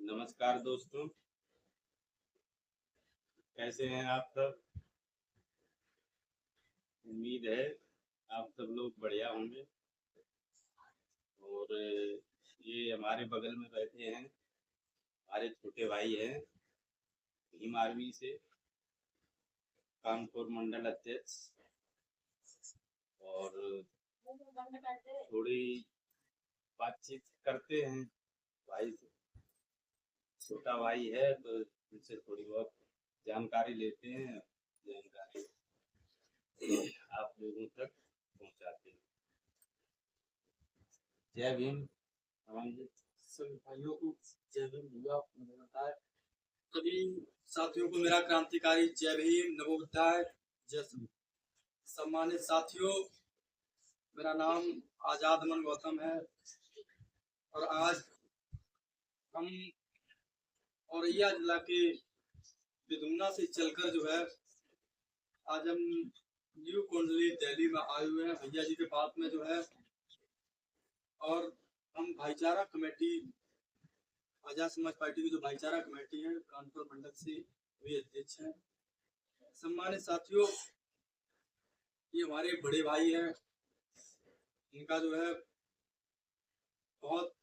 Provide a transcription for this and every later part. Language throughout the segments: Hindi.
नमस्कार दोस्तों, कैसे हैं आप सब? उम्मीद है आप सब लोग बढ़िया होंगे। और ये हमारे बगल में बैठे हैं, हमारे छोटे भाई हैं, भीम आर्मी से कानपुर मंडल अध्यक्ष। और थोड़ी बातचीत करते हैं भाई से। छोटा भाई है तो उनसे थोड़ी बहुत जानकारी लेते हैं, जानकारी आप लोगों तक पहुंचाते हैं। जय भीम। अमन जी। सभी भाइयों को जय भीम। भैया मुझे बताए सभी साथियों को मेरा क्रांतिकारी जय भीम, नमो बुद्धाय, जय श्री। सम्मानित साथियों, मेरा नाम आजाद मन गौतम है और आज हम औरैया जिला के बिदुमना से चलकर जो है आज हम न्यू कोंडली दिल्ली में आए हुए हैं भैया जी के पास में जो है। और हम भाईचारा कमेटी, आजाद समाज पार्टी की जो भाईचारा कमेटी है कानपुर मंडल से वे अध्यक्ष हैं। सम्मानित साथियों, ये हमारे बड़े भाई हैं, इनका जो है बहुत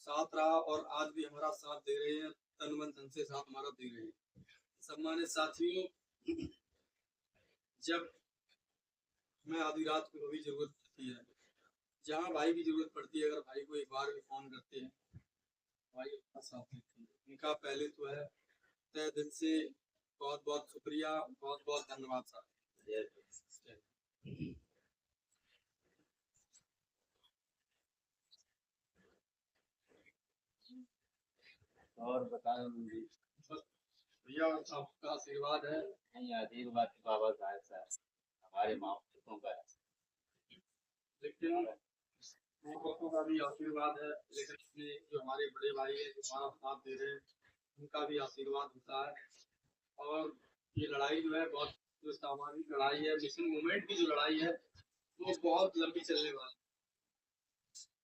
साथ रहा और आज भी हमारा साथ दे रहे हैं, तन मन धन से साथ हमारा दे रहे हैं। सम्मानित साथियों, जब मैं आधी रात को भी जरूरत पड़ती है, जहाँ भाई की जरूरत पड़ती है, अगर भाई को एक बार भी फोन करते हैं, भाई अपना साथ देते हैं। इनका पहले तो है तहे दिल से बहुत बहुत शुक्रिया, बहुत बहुत धन्यवाद साहब। और बताएं जी। भैया आपका आशीर्वाद है। नहीं, आशीर्वाद तो बाबा साहब हमारे माँ बापों का है। लेकिन माँ बापों का भी आशीर्वाद है, लेकिन अपने जो हमारे बड़े भाई है जो हमारा साथ दे रहे हैं, उनका भी आशीर्वाद होता है। और ये लड़ाई जो है बहुत जो सामाजिक लड़ाई है, मिशन मूवमेंट की जो लड़ाई है वो बहुत लंबी चलने वाली है।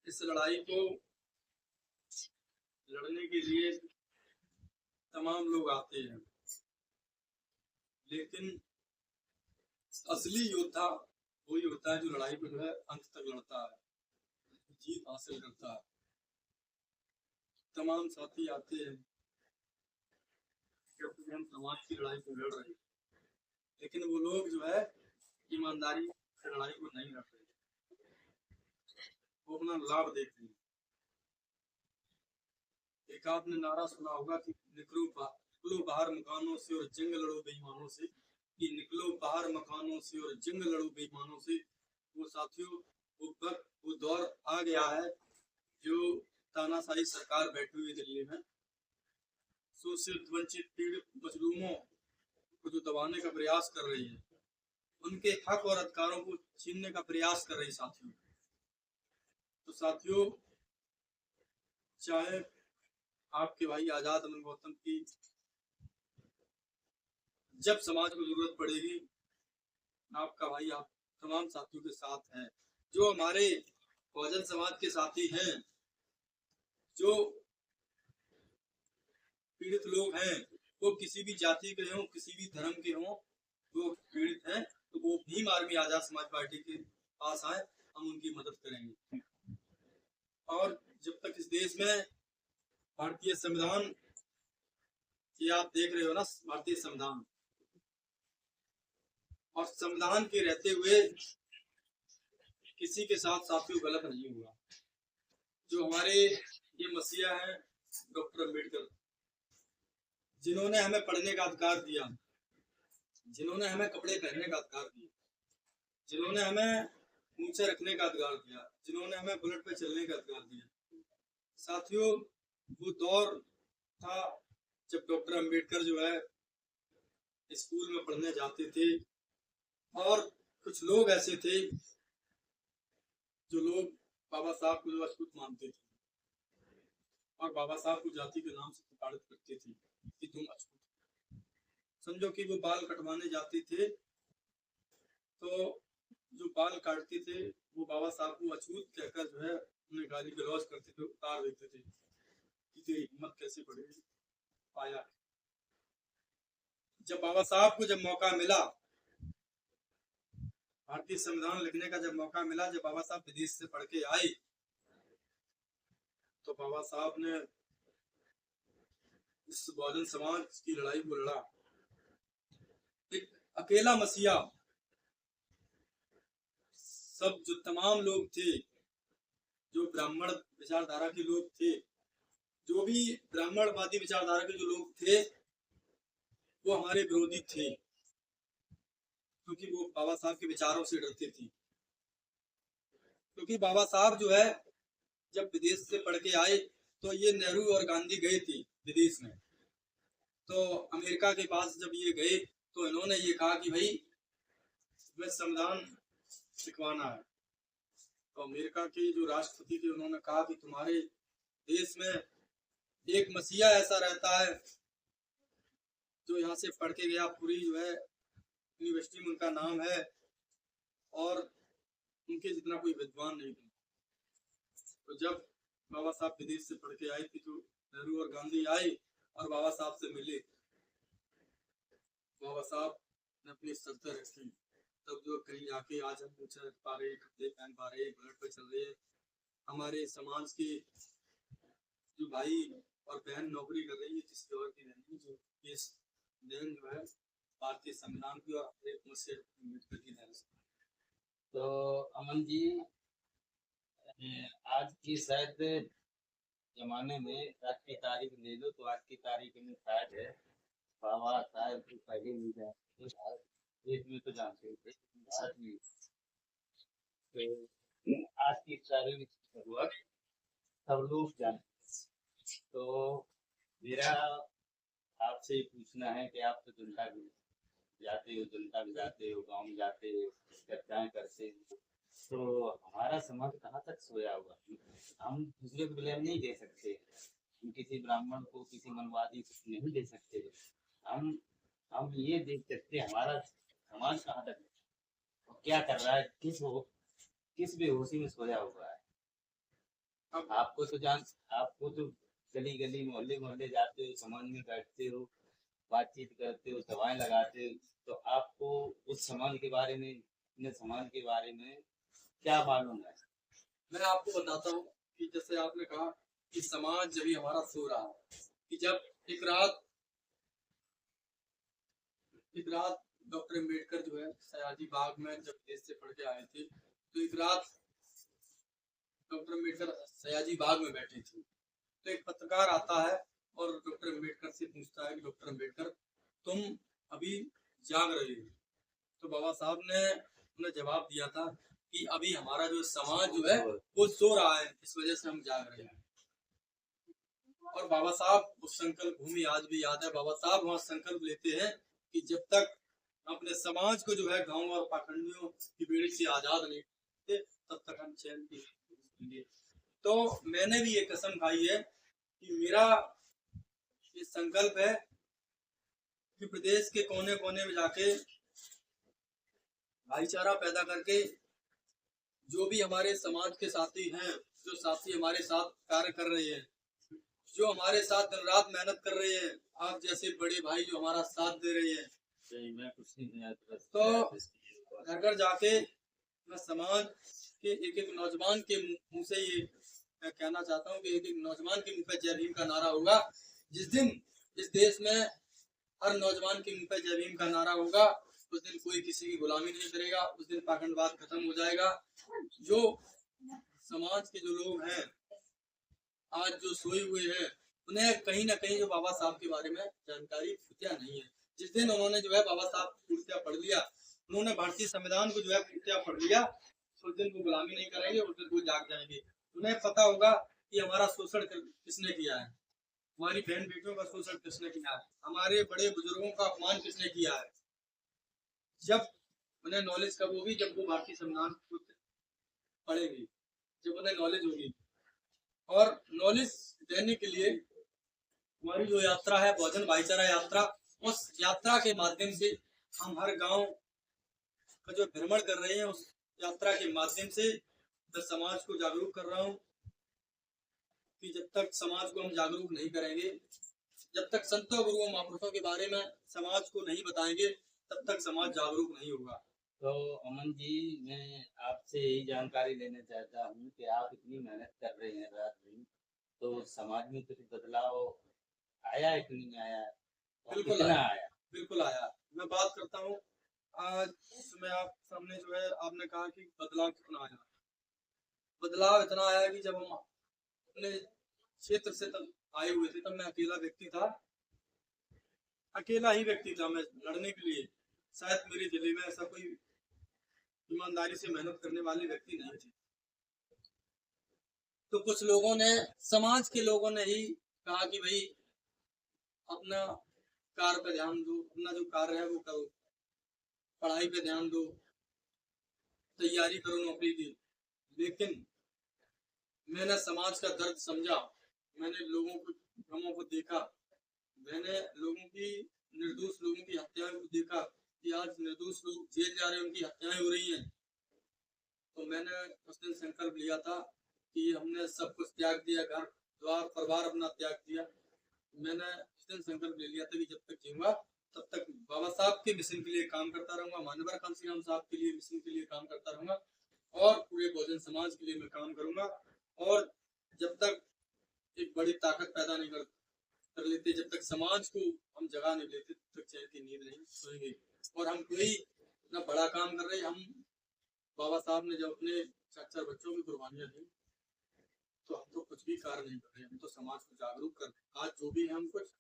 इस लड़ाई को लड़ने के लिए तमाम लोग आते हैं, लेकिन असली योद्धा वही होता है जो लड़ाई को जो है अंत तक लड़ता है, जीत हासिल करता है। तमाम साथी आते हैं क्योंकि हम समाज की लड़ाई को लड़ रहे हैं, लेकिन वो लोग जो है ईमानदारी से लड़ाई को नहीं लड़ रहे, वो अपना लाभ देखते हैं। एक आपने नारा सुना होगा कि निकलो बाहर मकानों से और जंग लड़ो बेईमानों से, कि निकलो बाहर मकानों से और जंग लड़ो बेईमानों से। वो साथियों, वो दौर आ गया है जो तानाशाही सरकार बैठी हुई दिल्ली में शोषित वंचित पीड़ित मजलूमों को जो दबाने का प्रयास कर रही है, उनके हक और अधिकारों को छीनने का प्रयास कर रही साथियों। तो साथियों, चाहे आपके भाई आजाद मन गौतम की जब समाज को जरूरत पड़ेगी, आपका भाई आप तमाम साथियों के साथ है। जो हमारे बहुजन समाज के साथी हैं, जो पीड़ित लोग हैं, वो किसी भी जाति के हों, किसी भी धर्म के हों, वो पीड़ित हैं, तो वो भीम आर्मी आजाद समाज पार्टी के पास आए, हम उनकी मदद करेंगे। और जब तक इस देश में भारतीय संविधान, ये आप देख रहे हो ना, भारतीय संविधान, और संविधान के रहते हुए किसी के साथ साथियों गलत नहीं हुआ। जो हमारे ये मसीहा हैं डॉक्टर अम्बेडकर, जिन्होंने हमें पढ़ने का अधिकार दिया, जिन्होंने हमें कपड़े पहनने का अधिकार दिया, जिन्होंने हमें ऊंचे रखने का अधिकार दिया, जिन्होंने हमें बुलेट पे चलने का अधिकार दिया। साथियों, वो दौर था जब डॉक्टर अम्बेडकर जो है स्कूल में पढ़ने जाते थे, और कुछ लोग ऐसे थे जो लोग बाबा साहब को जो अछूत मानते थे और बाबा साहब को जाति के नाम से प्रताड़ित करते थे कि तुम अछूत। समझो कि वो बाल कटवाने जाते थे, तो जो बाल काटते थे वो बाबा साहब को अछूत कहकर जो है उन्हें गाली गलौज करते थे, उतार देते थे। कि तेरी हिम्मत कैसे बढ़ेगी। पाया जब बाबा साहब को जब मौका मिला, भारतीय संविधान लिखने का जब मौका मिला, जब बाबा साहब विदेश से पढ़ के आए, तो बाबा साहब ने इस बहुजन समाज की लड़ाई को लड़ा। एक अकेला मसीहा, सब जो तमाम लोग थे, जो ब्राह्मण विचारधारा के लोग थे, जो भी ब्राह्मणवादी विचारधारा के जो लोग थे, वो हमारे विरोधी थे, क्योंकि वो बाबा साहब के विचारों से डरते थे। क्योंकि बाबा साहब जो है जब विदेश से पढ़ के आए, तो ये नेहरू और गांधी गए थे विदेश में, तो अमेरिका के पास जब ये गए, तो इन्होंने ये कहा कि भाई हमें संविधान लिखवाना है। तो अमेरिका के जो राष्ट्रपति थे, उन्होंने कहा कि तुम्हारे देश में एक मसीहा ऐसा रहता है जो यहाँ से पढ़ के गया, पूरी जो है यूनिवर्सिटी में उनका नाम है, और उनके जितना कोई विद्वान नहीं था। तो जब बाबा साहब विदेश से पढ़ के आए थे, तो नेहरू और गांधी आए और बाबा साहब से मिले। बाबा साहब ने अपनी शर्तें रखी, तब जो कहीं जाके आज हम कुछ पा रहे, कपड़े पहन पा रहे, बुलेट पे चल रहे, हमारे समाज के जो भाई और बहन नौकरी कर रही है, किसी और की नहीं, जो ये देन जो है भारतीय संविधान की और एक मुझसे अम्बेडकर की देन से। तो अमन जी, आज की शायद जमाने में आज की तारीख ले लो, तो आज की तारीख में शायद है बाबा साहब की पहली मीडिया देश में तो जानते थे, भारत में तो आज की तारीख शुरुआत सब लोग जानते। तो मेरा आपसे पूछना है कि आप तो जनता भी जाते हो, जनता भी जाते हो, गाँव में जाते हो, चर्चाएं करते हो, तो हमारा समाज कहाँ तक सोया हुआ। हम दूसरे को ब्लेम नहीं दे सकते, हम किसी ब्राह्मण को, किसी मनवादी को नहीं दे सकते। हम ये देख सकते हमारा समाज कहाँ तक क्या कर रहा है, किस बेहोशी में सोया हुआ है। अब आपको तो गली गली मोहल्ले मोहल्ले जाते हो, समाज में बैठते हो, बातचीत करते हो, सभाएं लगाते हो, तो आपको उस समाज के बारे में, अपने समाज के बारे में क्या मालूम है। मैं आपको बताता हूँ कि जैसे आपने कहा कि समाज जब भी हमारा सो रहा है, कि जब एक रात डॉक्टर अम्बेडकर जो है सयाजी बाग में जब देश से पढ़ के आए थे, तो एक रात डॉक्टर अम्बेडकर सयाजी बाग में बैठे थे, तो एक पत्रकार आता है और डॉक्टर अम्बेडकर से पूछता है कि डॉक्टर अम्बेडकर, तुम अभी जाग रहे हो। तो बाबा साहब ने उन्हें जवाब दिया था कि अभी हमारा जो समाज जो है वो सो रहा है, इस वजह से हम जाग रहे हैं। और बाबा साहब उस संकल्प भूमि आज भी याद है। बाबा साहब वहाँ संकल्प लेते हैं कि जब तक अपने समाज को जो है गांव और पाखंडियों की बेड़ी से आजाद नहीं करते, तब तक हम चैन की जिएंगे। तो मैंने भी ये कसम खाई है कि मेरा ये संकल्प है कि प्रदेश के कोने कोने में जाके भाईचारा पैदा करके जो भी हमारे समाज के साथी हैं, जो साथी हमारे साथ कार्य कर रहे हैं, जो हमारे साथ दिन रात मेहनत कर रहे हैं, आप जैसे बड़े भाई जो हमारा साथ दे रहे हैं, तो घर घर जाके मैं समाज के एक एक नौजवान के मुंह से ये मैं कहना चाहता हूँ कि एक एक नौजवान के मुंह पे जय भीम का नारा होगा। जिस दिन इस देश में हर नौजवान के मुंह पे जय भीम का नारा होगा, उस दिन कोई किसी की गुलामी नहीं करेगा, उस दिन पाखंडवाद खत्म हो जाएगा। जो समाज के जो लोग हैं आज जो सोए हुए हैं, उन्हें कहीं ना कहीं जो बाबा साहब के बारे में जानकारी पूर्तियां नहीं है। जिस दिन उन्होंने जो है बाबा साहब पूर्तियां पढ़ लिया, उन्होंने भारतीय संविधान को जो है पूर्तियां पढ़ लिया, उस दिन वो गुलामी नहीं करेंगे, उस दिन वो जाग जाएंगे। उन्हें पता होगा कि हमारा शोषण किसने किया है, हमारी बहन बेटियों का शोषण किसने किया है, हमारे बड़े बुजुर्गों का अपमान किसने किया है। जब उन्हें नॉलेज कब होगी, जब वो भारतीय संविधान को पढ़ेंगे, जब उन्हें नॉलेज होगी। और नॉलेज देने के लिए हमारी जो यात्रा है बहुजन भाईचारा यात्रा, उस यात्रा के माध्यम से हम हर गांव का जो भ्रमण कर रहे हैं, उस यात्रा के माध्यम से मैं समाज को जागरूक कर रहा हूँ कि जब तक समाज को हम जागरूक नहीं करेंगे, जब तक संतों गुरुओं महापुरुषों के बारे में समाज को नहीं बताएंगे, तब तक समाज जागरूक नहीं होगा। तो अमन जी, मैं आपसे यही जानकारी लेना चाहता हूँ कि आप इतनी मेहनत कर रहे हैं रात दिन, तो समाज में कुछ बदलाव आया है कि नहीं आया? और बिल्कुल कितना आया, आया? बिल्कुल आया। मैं बात करता हूँ आज मैं आप सामने जो है, आपने कहा कि बदलाव कितना आया। बदलाव इतना आया कि जब हम अपने क्षेत्र से तब आए हुए थे, तब मैं अकेला व्यक्ति था, अकेला ही व्यक्ति था मैं लड़ने के लिए। शायद मेरे जिले में ऐसा कोई ईमानदारी से मेहनत करने वाले व्यक्ति नहीं थे। तो कुछ लोगों ने, समाज के लोगों ने ही कहा कि भाई अपना कार्य पे ध्यान दो, अपना जो कार्य है वो करो, पढ़ाई पे ध्यान दो, तैयारी करो नौकरी की। लेकिन मैंने समाज का दर्द समझा, मैंने लोगों को गमों को देखा, मैंने लोगों की, निर्दोष लोगों की हत्याएं को देखा कि आज निर्दोष लोग जेल जा रहे हैं, उनकी हत्याएं हो रही हैं। तो मैंने उस दिन संकल्प लिया था कि हमने सब कुछ त्याग दिया, घर द्वार परिवार अपना त्याग दिया। मैंने उस दिन संकल्प ले लिया था कि जब तक जीऊंगा तब तक बाबा साहब के मिशन के लिए काम करता रहूंगा, मानवर कांसी राम साहब के लिए मिशन के लिए काम करता रहूंगा, और पूरे बहुजन समाज के लिए मैं काम करूंगा। और जब तक एक बड़ी ताकत पैदा नहीं कर लेते, जब तक समाज को हम जगा नहीं लेते, तब तक चैन की नींद नहीं सोएंगे। और हम कोई ना बड़ा काम कर रहे, हम बाबा साहब ने जब अपने 4 बच्चों की कुर्बानियां दी, तो हम तो कुछ भी कार्य नहीं कर रहे, हम तो समाज को जागरूक कर रहे हैं। आज जो भी है हम कुछ,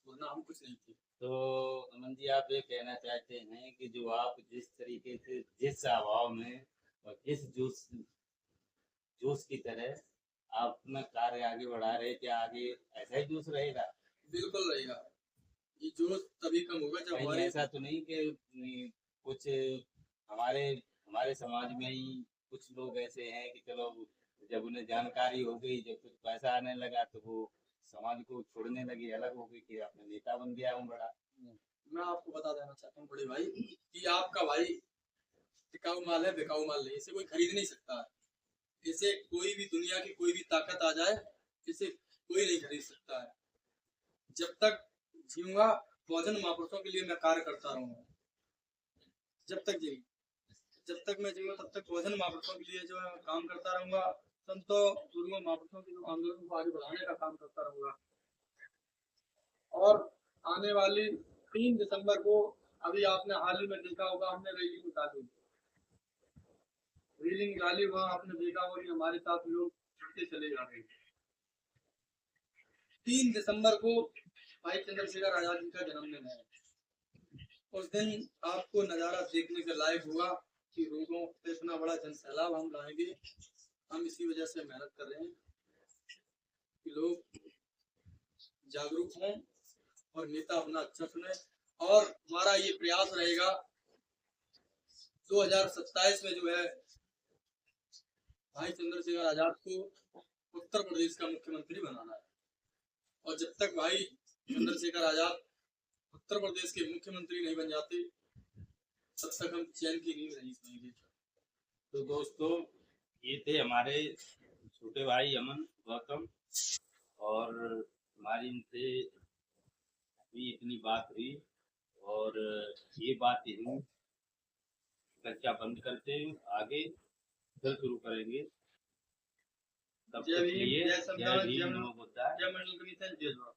वरना हम कुछ नहीं थे। तो अमन जी, आप ये कहना चाहते हैं कि जो आप जिस तरीके से, जिस अभाव में और जिस जोश जोश की तरह आप अपना कार्य आगे बढ़ा रहे, क्या आगे ऐसा ही जोश रहेगा? बिल्कुल रहेगा। ये जोश तभी कम होगा जब कहीं हमारे, ऐसा तो नहीं कि कुछ हमारे हमारे समाज में ही कुछ लोग ऐसे हैं कि चलो, जब उन्हें जानकारी हो गई, जब कुछ पैसा आने लगा, तो वो समाज को छोड़ने लगे, अलग हो गए कि अपने नेता बन गया हूँ बड़ा। मैं आपको बता देना चाहता हूँ बड़े भाई कि आपका भाई टिकाऊ माल है, बिकाऊ माल नहीं। इसे कोई खरीद नहीं सकता है। इसे कोई भी दुनिया की कोई भी ताकत आ जाए, इसे कोई नहीं खरीद सकता है। जब तक जीऊंगा, बहुजन महापुरुषों के लिए मैं कार्य करता रहूंगा। जब तक जी, जब तक मैं जीऊंगा तब तक बहुजन महापुरुषों के लिए जो है काम करता रहूंगा। संतों गुरुओं महापुरुषों के जो आंदोलन को आगे बढ़ाने का काम करता रहूंगा। और आने वाली 3 दिसंबर को, अभी आपने हाल ही में देखा होगा, हमने रैली निकाली, वहां आपने देखा होगा कि हमारे साथ लोग चढ़ते चले जा रहे हैं। 3 दिसंबर को भाई चंद्रशेखर आजाद जी का जन्मदिन है। उस दिन आपको नजारा देखने के लायक होगा कि रोडों पे इतना बड़ा जन सैलाब हम लाएंगे। हम इसी वजह से मेहनत कर रहे हैं कि लोग जागरूक हों और नेता अपना अच्छा चुने। और हमारा ये प्रयास रहेगा 2027 में जो है, भाई चंद्रशेखर आजाद को उत्तर प्रदेश का मुख्यमंत्री बनाना है। और जब तक भाई चंद्रशेखर आजाद उत्तर प्रदेश के मुख्यमंत्री नहीं बन जाते, तब तक हम चैन की नींद नहीं सोएंगे। तो दोस्तों, ये थे हमारे छोटे भाई अमन गौतम, और हमारी इनसे भी इतनी बात हुई, और ये बात यही चर्चा बंद करते हैं, आगे फिर शुरू करेंगे। तब जय तक भीम, लिए जय संविधान, जय जय भीम, नमो बुद्धाय। मंडल कमिशन, जय जवाहर।